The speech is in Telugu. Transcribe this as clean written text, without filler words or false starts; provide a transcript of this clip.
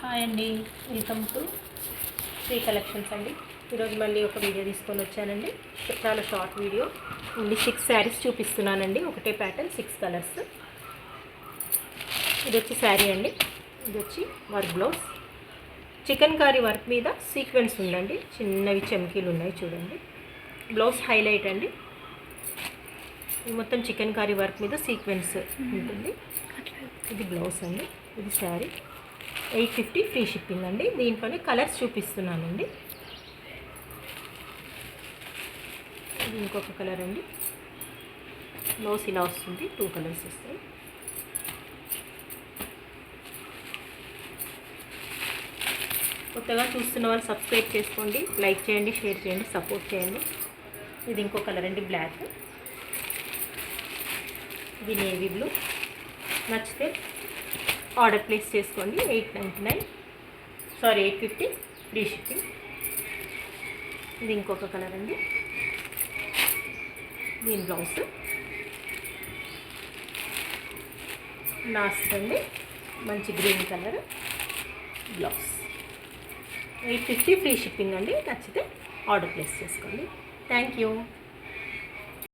హాయ్ అండి, వెల్కమ్ టు శ్రీ కలెక్షన్స్ అండి. ఈరోజు మళ్ళీ ఒక వీడియో తీసుకొని వచ్చానండి. చాలా షార్ట్ వీడియో ఓన్లీ 6 శారీస్ చూపిస్తున్నానండి. ఒకటే ప్యాటర్న్ 6 కలర్స్. ఇది వచ్చి శారీ అండి. ఇది వచ్చి work blouse, chikankari work మీద సీక్వెన్స్ ఉందండి. చిన్నవి చమ్కీలు ఉన్నాయి చూడండి. బ్లౌజ్ హైలైట్ అండి. ఇది మొత్తం చికెన్ కారీ వర్క్ మీద సీక్వెన్స్ ఉంటుంది. ఇది బ్లౌజ్ అండి. ఇది శారీ 850 ఫ్రీ షిప్పింగ్ అండి. దీంట్లోనే కలర్స్ చూపిస్తున్నానండి. ఇది ఇంకొక కలర్ అండి. బ్లౌజ్ ఇలా వస్తుంది, 2 కలర్స్ వస్తాయి. కొత్తగా చూస్తున్న వాళ్ళు సబ్స్క్రైబ్ చేసుకోండి, లైక్ చేయండి, షేర్ చేయండి, సపోర్ట్ చేయండి. ఇది ఇంకో కలర్ అండి, బ్లాక్. ఇది నేవీ బ్లూ. నచ్చితే ఆర్డర్ ప్లేస్ చేసుకోండి. 850 ఫ్రీ షిప్పింగ్. ఇది ఇంకొక కలర్ అండి. దీని బ్లౌజ్ లాస్ట్ అండి, మంచి green colour blouse. 850 free shipping అండి. నచ్చితే ఆర్డర్ ప్లేస్ చేసుకోండి. Thank you.